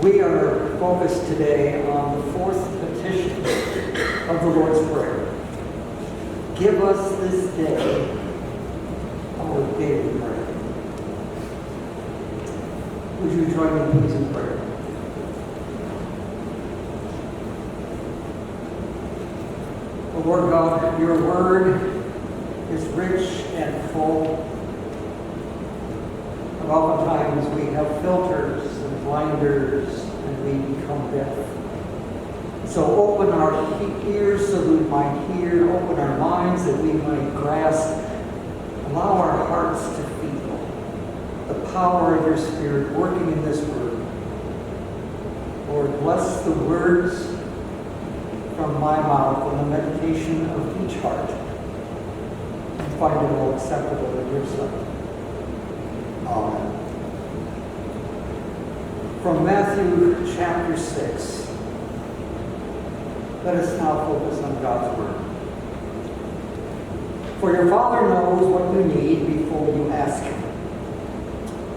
We are focused today on the fourth petition of the Lord's Prayer. Give us this day our daily bread. Would you join me please in prayer? O Lord God, your word is rich and full. And oftentimes we have filters and blinders and we become deaf. So open our ears so we might hear, open our minds that we might grasp, allow our hearts to feel the power of your Spirit working in this word. Lord, bless the words from my mouth and the meditation of each heart, and find it all acceptable in your sight. Amen. From Matthew chapter 6, let us now focus on God's word. For your Father knows what you need before you ask him.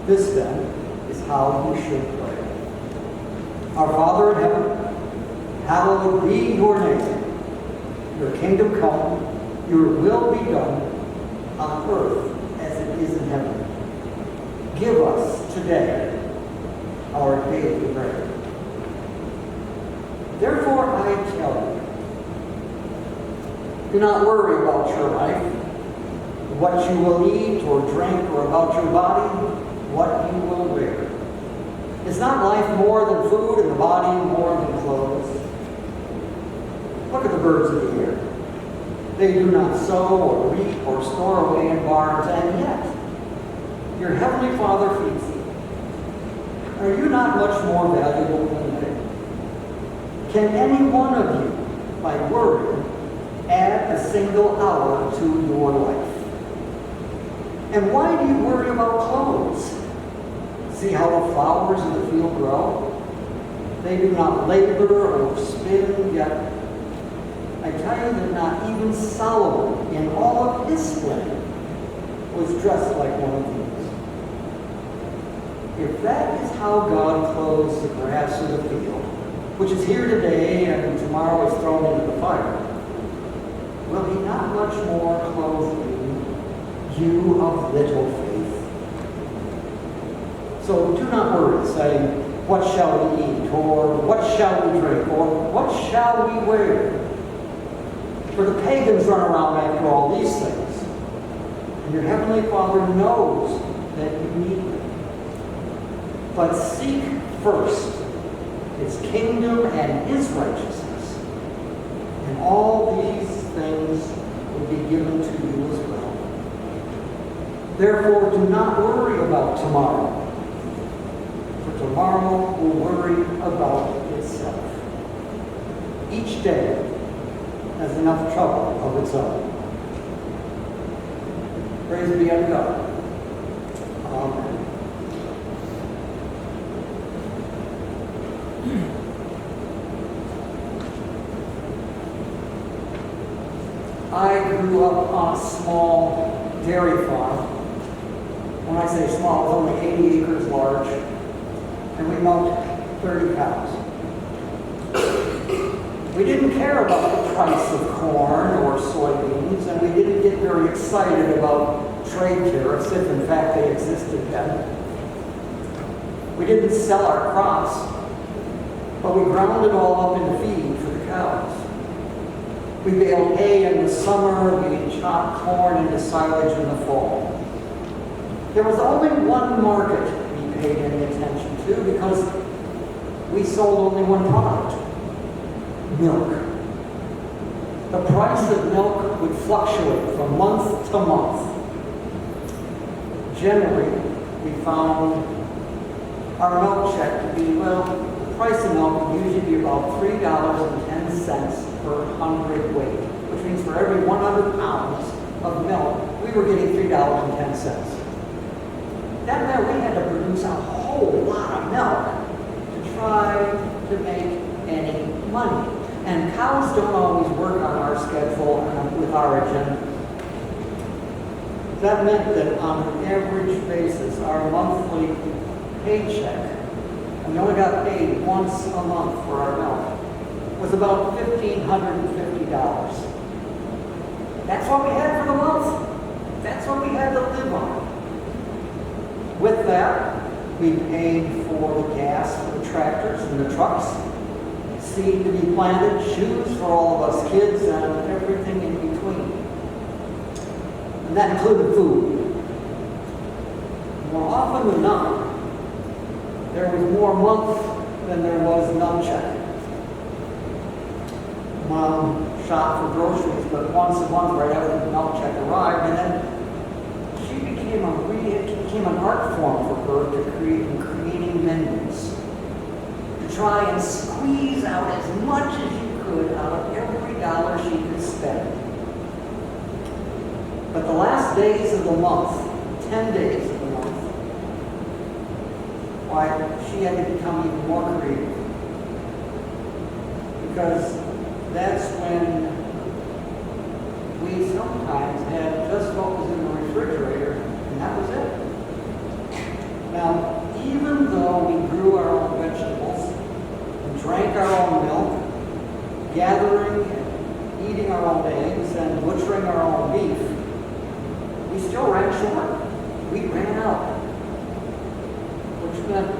This then is how you should pray. Our Father in heaven, hallowed be your name. Your kingdom come, your will be done on earth as it is in heaven. Give us today our daily bread. Therefore I tell you, do not worry about your life, what you will eat or drink, or about your body, what you will wear. Is not life more than food and the body more than clothes? Look at the birds of the air. They do not sow or reap or store away in barns, and yet your heavenly Father feeds them. Are you not much more valuable than they? Can any one of you, by worrying, add a single hour to your life? And why do you worry about clothes? See how the flowers in the field grow? They do not labor or spin, yet I tell you that not even Solomon, in all of his splendor, was dressed like one of these. If that is how God clothes the grass of the field, which is here today and tomorrow is thrown into the fire, will he not much more clothe you of little faith? So do not worry, saying, what shall we eat, or what shall we drink, or what shall we wear? For the pagans run around after all these things, and your heavenly Father knows that you need them. But seek first his kingdom and his righteousness, and all these things will be given to you as well. Therefore, do not worry about tomorrow, for tomorrow will worry about itself. Each day has enough trouble of its own. Praise be unto God. Amen. I grew up on a small dairy farm. When I say small, it's only 80 acres large, and we milked 30 cows. We didn't care about the price of corn or soybeans, and we didn't get very excited about trade tariffs, if in fact they existed then. We didn't sell our crops, but we ground it all up into feed for the cows. We baled hay in the summer, we chopped corn into silage in the fall. There was only one market we paid any attention to because we sold only one product. Milk. The price of milk would fluctuate from month to month. Generally, we found our milk check to be, the price of milk would usually be about $3.10 per hundredweight, which means for every 100 pounds of milk, we were getting $3.10. That meant we had to produce a whole lot of milk to try to make any money. And cows don't always work on our schedule and with our agenda. That meant that on an average basis, our monthly paycheck we only got paid once a month for our milk. It was about $1,550. That's what we had for the month. That's what we had to live on. With that, we paid for the gas for the tractors and the trucks, seed to be planted, shoes for all of us kids, and everything in between. And that included food. More often than not, there was more month than there was none check. Mom shopped for groceries, but once a month right after the milk check arrived, and then it became an art form for her to creating menus. To try and squeeze out as much as you could out of every dollar she could spend. But the last days of the month, 10 days of the month, why, she had to become even more creative. Because that's when we sometimes had just what was in the refrigerator, and that was it. Now, even though we grew our own vegetables, and drank our own milk, gathering and eating our own eggs, and butchering our own beef, we still ran short. We ran out. Which meant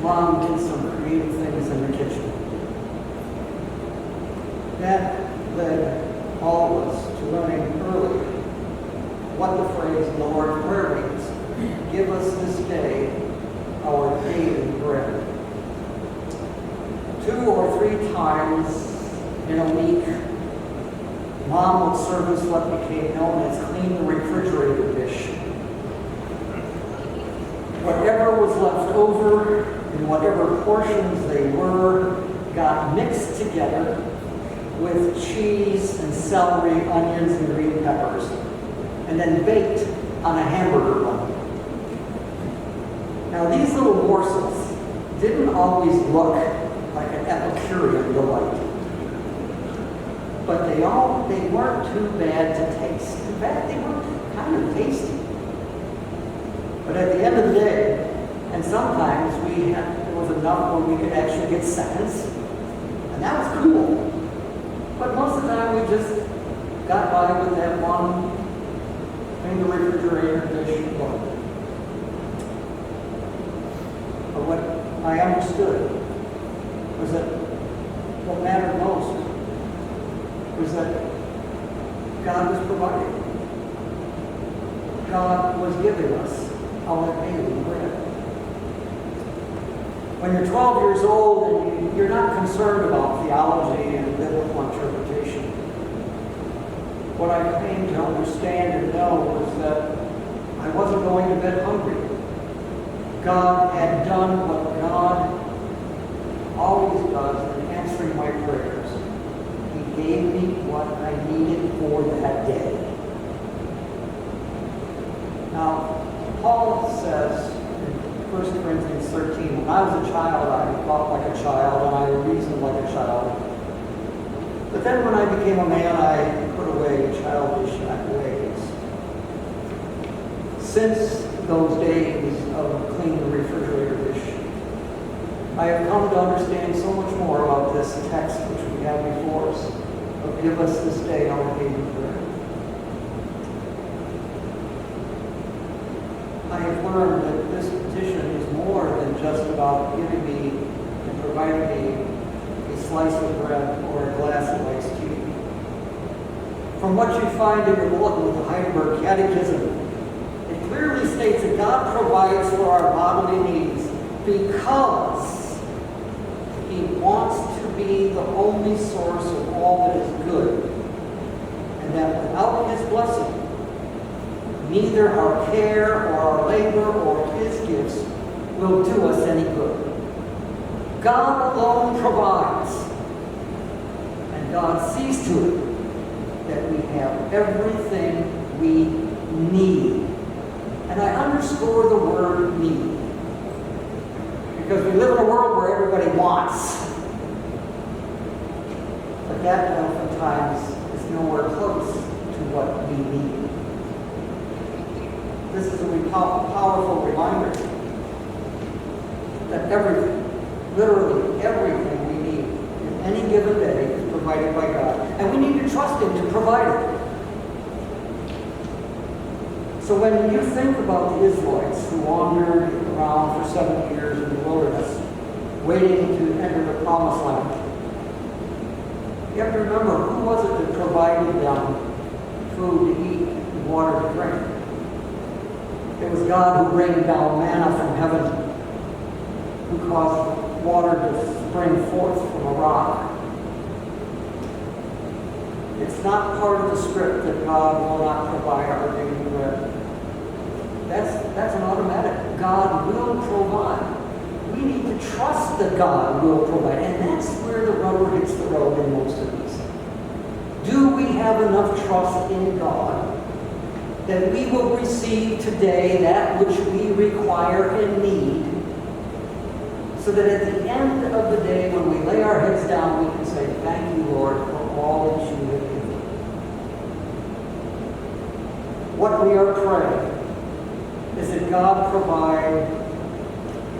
Mom did some creative things in the kitchen. That led all of us to learning early what the phrase in the Lord's Prayer means. Give us this day our daily bread. 2 or 3 times in a week, Mom would serve us what became known as clean the refrigerator dish. Whatever was left over, and whatever portions they were, got mixed together with cheese and celery, onions, and green peppers, and then baked on a hamburger bun. Now, these little morsels didn't always look like an Epicurean delight, but they weren't too bad to taste. In fact, they were kind of tasty. But at the end of the day, and sometimes there was enough where we could actually get seconds, and that was cool. But most of the time we just got by with that one in the refrigerator dish. But what I understood was that what mattered most was that God was providing. God was giving us our daily bread. When you're 12 years old and you're not concerned about theology and biblical interpretation, what I came to understand and know was that I wasn't going to bed hungry. God had done what God always does in answering my prayers. He gave me what I needed for that day. Now, Paul says in 1 Corinthians 13, when I was a child, I thought like a child, and I reasoned like a child. But then when I became a man, I put away childish ways. Since those days of cleaning the refrigerator dish, I have come to understand so much more about this text which we have before us, of give us this day our daily bread. I have learned that this petition is more than just about giving me and providing me a slice of bread or a glass of iced tea. From what you find in your bulletin with the Heidelberg Catechism, it clearly states that God provides for our bodily needs because He wants to be the only source of all that is good, and that without His blessing, neither our care or our labor or His gifts will do us any good. God alone provides, and God sees to it that we have everything we need. And I underscore the word need, because we live in a world where everybody wants. But that oftentimes is nowhere close to what we need. This is a powerful reminder that everything Literally everything we need in any given day is provided by God. And we need to trust Him to provide it. So when you think about the Israelites who wandered around for 70 years in the wilderness, waiting to enter the promised land, you have to remember, who was it that provided them food to eat and water to drink? It was God who rained down manna from heaven, who caused water to spring forth from a rock. It's not part of the script that God will not provide our daily bread. That's an automatic. God will provide. We need to trust that God will provide. And that's where the rubber hits the road in most of these. Do we have enough trust in God that we will receive today that which we require and need, so that at the end of the day, when we lay our heads down, we can say, thank you, Lord, for all that you have given. What we are praying is that God provide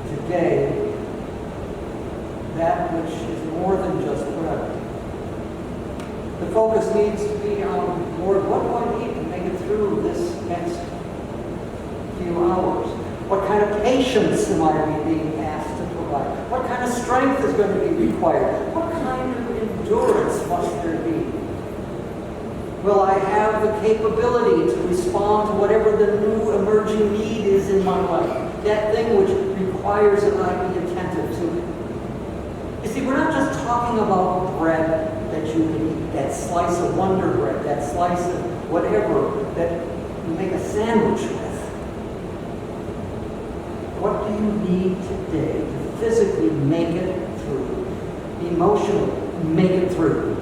today that which is more than just bread. The focus needs to be on, Lord, what do I need to make it through this next few hours? What kind of patience am I being asked to provide? What kind of strength is going to be required? What kind of endurance must there be? Will I have the capability to respond to whatever the new emerging need is in my life? That thing which requires that I be attentive to it. You see, we're not just talking about bread that you can eat, that slice of Wonder Bread, that slice of whatever that you make a sandwich with. What do you need today to physically make it through? Emotionally make it through?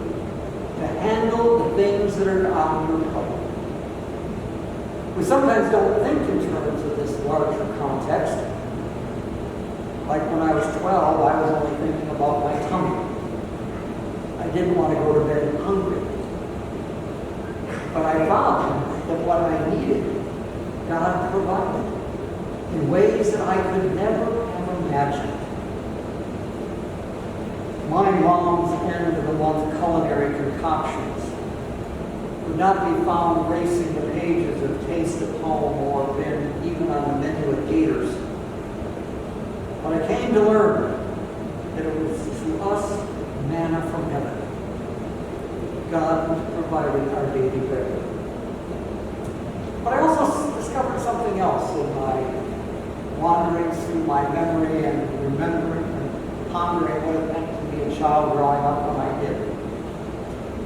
To handle the things that are on your plate. We sometimes don't think in terms of this larger context. Like when I was 12, I was only thinking about my tummy. I didn't want to go to bed hungry. But I found that what I needed, God provided in ways that I could never have imagined. My mom's end of the month culinary concoctions would not be found gracing the pages of Taste of Home or been even on the menu at Gators. But I came to learn that it was to us manna from heaven. God was providing our daily bread. But I also discovered something else in my wanderings through my memory and remembering and pondering what it meant to be a child growing up when I did.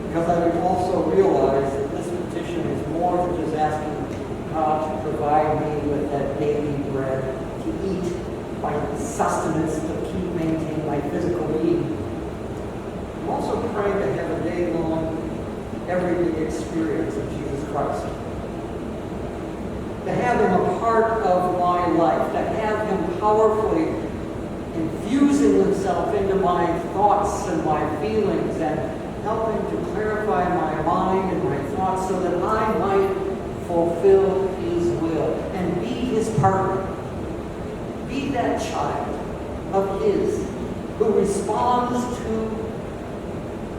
Because I also realized that this petition is more than just asking God to provide me with that daily bread to eat, my sustenance to maintain my physical need. I'm also praying to have a day-long, everyday experience of Jesus Christ. To have Him a part of my life, to have Him powerfully infusing Himself into my thoughts and my feelings and helping to clarify my mind and my thoughts so that I might fulfill His will and be His partner. Be that child of His who responds to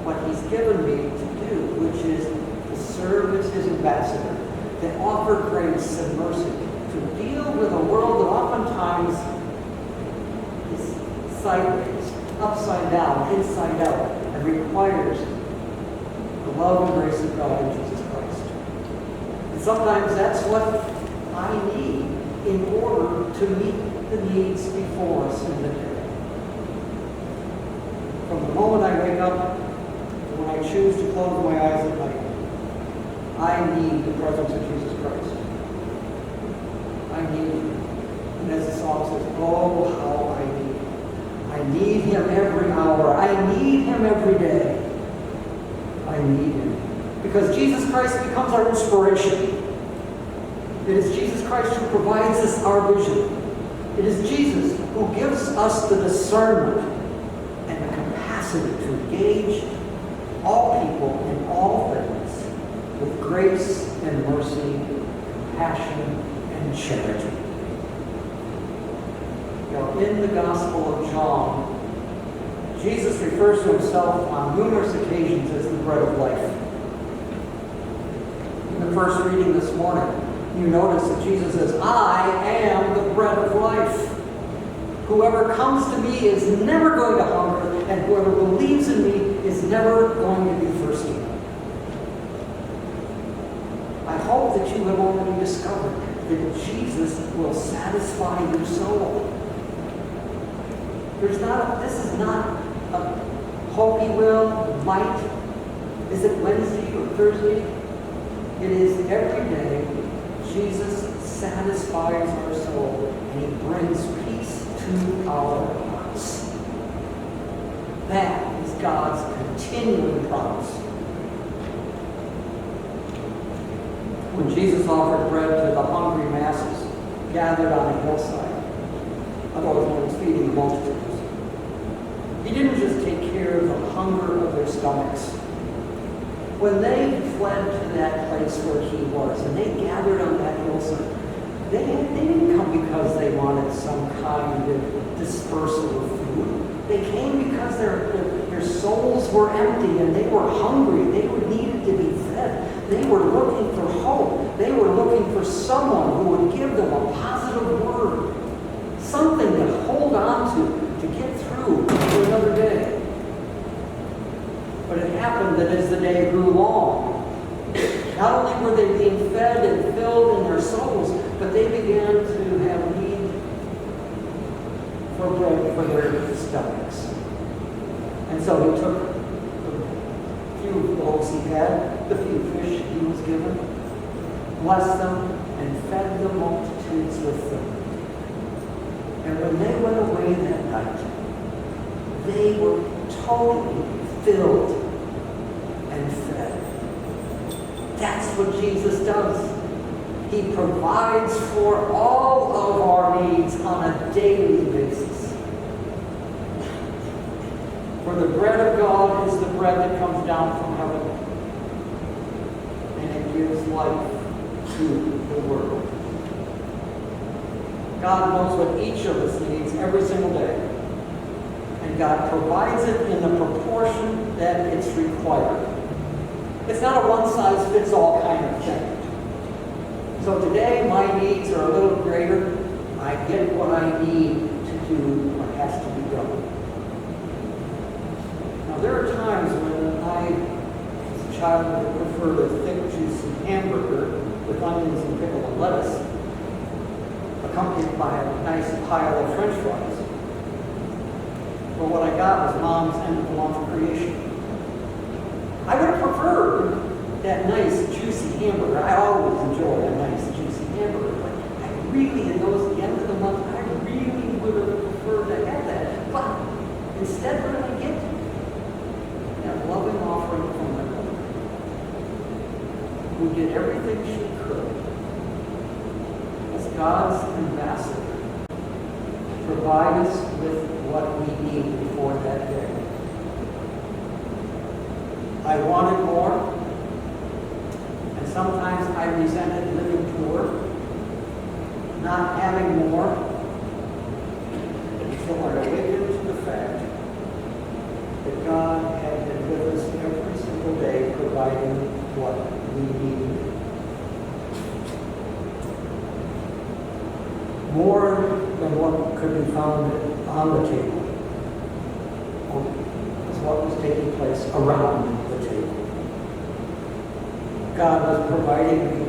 what He's given me to do, which is to serve as His ambassador, to offer grace and mercy, to deal with a world that oftentimes is sideways, upside down, inside out, and requires the love and grace of God in Jesus Christ. And sometimes that's what I need in order to meet the needs before us in the day. From the moment I wake up to when I choose to close my eyes at night, I need the presence of Jesus Christ. I need Him. And as the song says, oh, how I need Him. I need Him every hour. I need Him every day. I need Him. Because Jesus Christ becomes our inspiration. It is Jesus Christ who provides us our vision. It is Jesus who gives us the discernment and the capacity to engage all people in all things with grace and mercy, compassion and charity. You know, in the Gospel of John, Jesus refers to himself on numerous occasions as the bread of life. In the first reading this morning, you notice that Jesus says, I am the bread of life. Whoever comes to me is never going to hunger, and whoever believes in me is never going to be thirsty. I hope that you have already discovered that Jesus will satisfy your soul. This is not a hope he will, might. Is it Wednesday or Thursday? It is every day. Jesus satisfies our soul, and he brings peace to our hearts. That is God's continuing promise. When Jesus offered bread to the hungry masses gathered on a hillside, otherwise known as feeding the multitudes, he didn't just take care of the hunger of their stomachs. When they fled to that place where he was, and they gathered on that hillside, they didn't come because they wanted some kind of dispersal of food. They came because their souls were empty and they were hungry. They needed to be fed. They were looking for hope. They were looking for someone who would give them a positive word, something to hold on to get through to another day. But it happened that as the day grew long, not only were they being fed and filled in their souls, but they began to have need for bread for their stomachs. And so he took the few loaves he had, the few fish he was given, blessed them, and fed the multitudes with them. And when they went away that night, they were totally filled and fed. That's what Jesus does. He provides for all of our needs on a daily basis. For the bread of God is the bread that comes down from heaven, and it gives life to the world. God knows what each of us needs every single day, and God provides it in the proportion that it's required. It's not a one-size-fits-all kind of thing. So today, my needs are a little greater. I get what I need to do what has to be done. Now, there are times when I, as a child, would prefer a thick, juicy hamburger with onions and pickle and lettuce, accompanied by a nice pile of French fries. But what I got was Mom's end-of-the-month creation. I would have preferred that nice, juicy hamburger. I always enjoy a nice, juicy hamburger. But I really, in the end of the month, I really would have preferred to have that. But instead, what did I get? That loving offering from my mother, who did everything she could as God's ambassador to provide us with what we need for that day. I wanted more, and sometimes I resented living poor, not having more, until I awakened to the fact that God had been with us every single day, providing what we needed. More than what could be found on the table was what was taking place around the table. God was providing me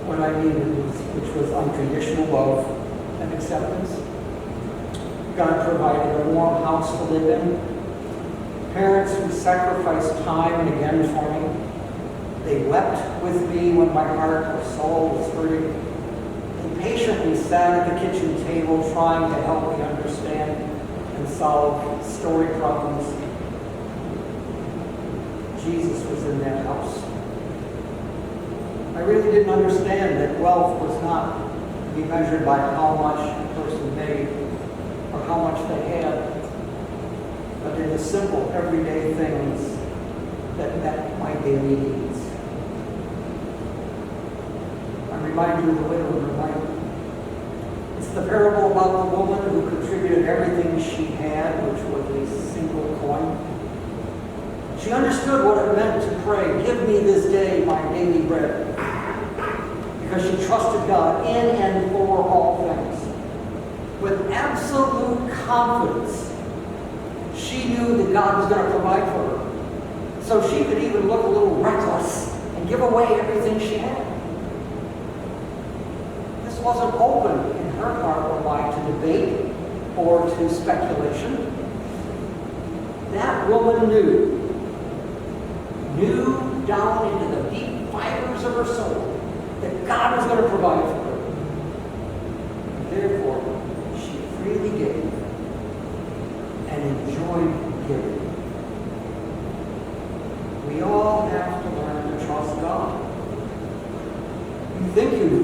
what I needed, which was unconditional love and acceptance. God provided a warm house to live in. Parents who sacrificed time and again for me. They wept with me when my heart or soul was hurting. They patiently sat at the kitchen table trying to help me understand and solve story problems. Jesus was in that house. I really didn't understand that wealth was not to be measured by how much a person made or how much they had, but in the simple, everyday things that met my daily needs. I'm reminded of the widow in the Bible. It's the parable about the woman who contributed everything she had, which was a She understood what it meant to pray, "Give me this day my daily bread," because she trusted God in and for all things. With absolute confidence, she knew that God was going to provide for her. So she could even look a little reckless and give away everything she had. This wasn't open in her heart or mind to debate or to speculation. That woman knew down into the deep fibers of her soul that God was going to provide for her. Therefore, she freely gave and enjoyed giving. We all have to learn to trust God. You think you do.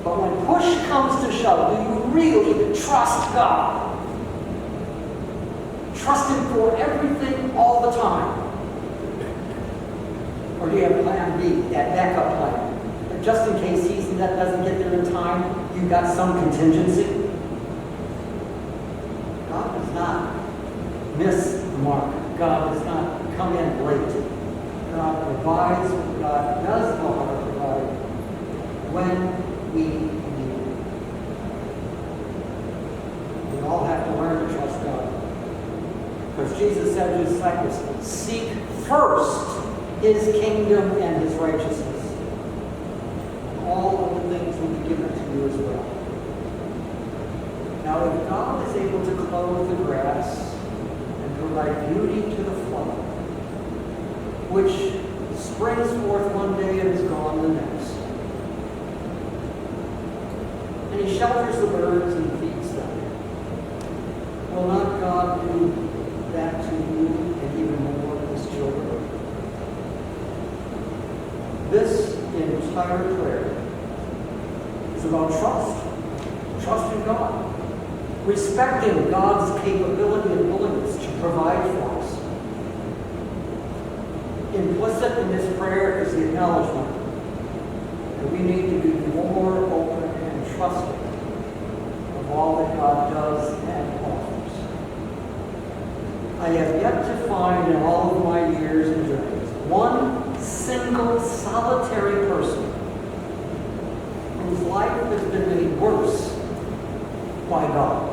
But when push comes to shove, do you really trust God? Trust Him for everything all the time? Or do you have plan B, that backup plan? But just in case that doesn't get there in time, you've got some contingency? God does not miss the mark. God does not come in late. God provides, God does know how to provide when we need it. We all have to learn to trust God. Because Jesus said to His disciples, "Seek first His kingdom and His righteousness, and all of the things will be given to you as well." Now, if God is able to clothe the grass and provide beauty to the flower, which springs forth one day and is gone the next, and He shelters the birds and feeds them, will not God do that to you and even more to His children? This entire prayer is about trust. Trust in God. Respecting God's capability and willingness to provide for us. Implicit in this prayer is the acknowledgement that we need to be more open and trusting of all that God does and offers. I have yet to find in all of my years and journeys one single solitary person whose life has been made worse by God.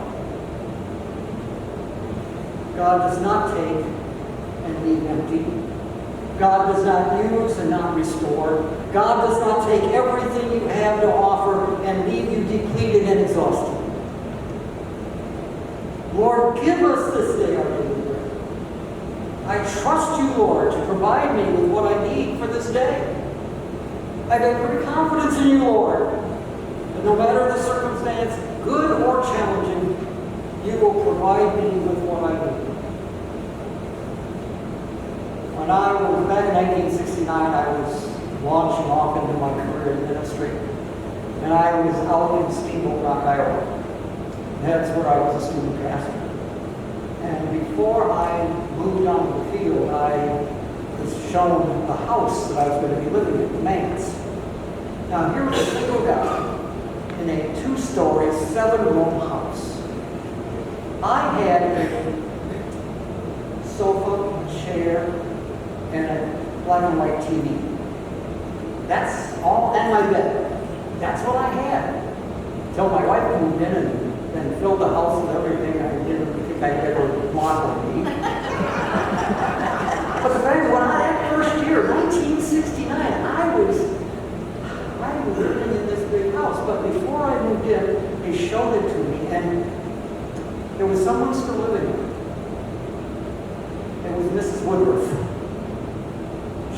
God does not take and leave empty. God does not use and not restore. God does not take everything you have to offer and leave you depleted and exhausted. Lord, give us this day our daily bread. I trust you, Lord, to provide me with what I need for this day. I have great confidence in you, Lord, that no matter the circumstance, good or challenging, you will provide me with what I need. When I was back in 1969, I was launching off into my career in ministry, and I was out in Steamboat Rock, Iowa. That's where I was a student pastor. And before I moved onto the field, I was shown the house that I was going to be living in, the manse. Now, here was a single guy in a 2-story, 7-room house. I had a sofa, a chair, and a black and white TV. That's all, and my bed. That's what I had. Until my wife moved in and filled the house with everything I didn't think I'd ever want to need. But the fact is, when that first year, 1969, I was living in this big house. But before I moved in, they showed it to me, and there was someone still living there. It was Mrs. Woodruff.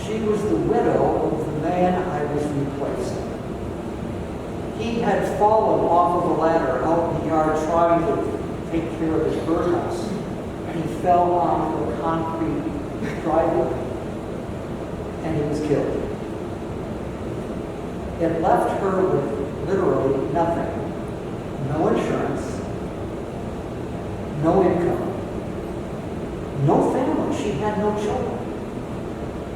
She was the widow of the man I was replacing. He had fallen off of a ladder out in the yard trying to take care of his birdhouse, and he fell onto a concrete driveway, and he was killed. It left her with literally nothing. No insurance, no income, no family. She had no children.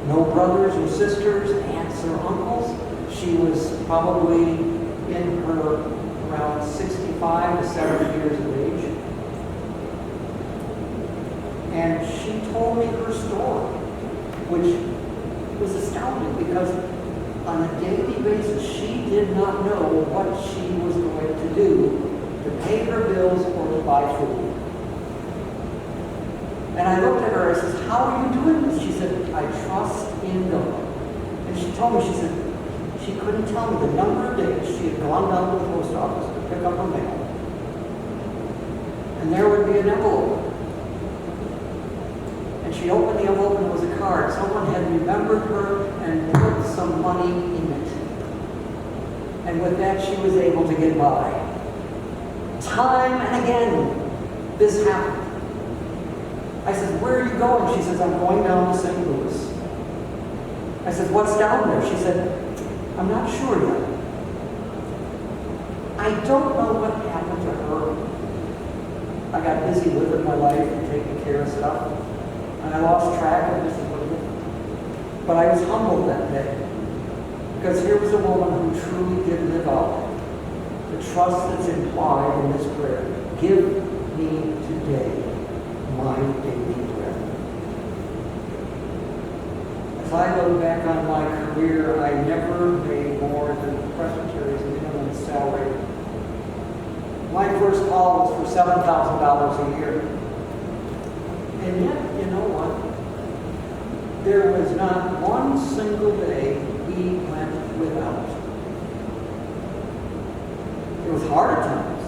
No brothers or sisters, aunts or uncles. She was probably in her around 65 to 70 years of age. And she told me her story, which was astounding because on a daily basis, she did not know what she was going to do to pay her bills or to buy food. And I looked at her, I said, how are you doing this? She said, I trust in God. And she told me, she said, she couldn't tell me the number of days she had gone down to the post office to pick up her mail. And there would be an envelope. And she opened the envelope and it was a card. Someone had remembered her and put some money in it. And with that, she was able to get by. Time and again, this happened. I said, where are you going? She says, I'm going down to St. Louis. I said, what's down there? She said, I'm not sure yet. I don't know what happened to her. I got busy living my life and taking care of stuff. And I lost track of this a little bit. But I was humbled that day. Because here was a woman who truly did live out the trust that's implied in this prayer. Give me today my daily bread. As I look back on my career, I never made more than the presbytery's minimum salary. My first call was for $7,000 a year. And yet, you know what? There was not one single day we went without. It was hard at times.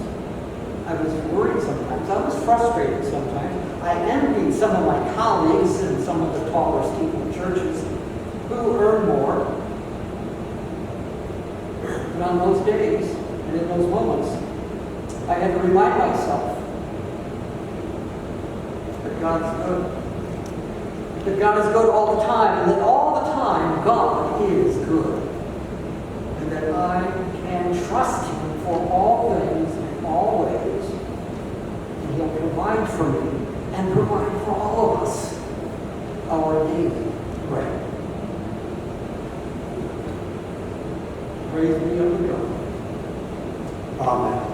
I was worried sometimes. I was frustrated sometimes. I envied some of my colleagues in some of the taller steeple churches who earn more. But on those days and in those moments, I had to remind myself that God's good. That God is good all the time, and that all the time God is good. And that I can trust Him for all things in all ways. And He'll provide for me and provide for all of us our daily bread. Praise be unto God. Amen.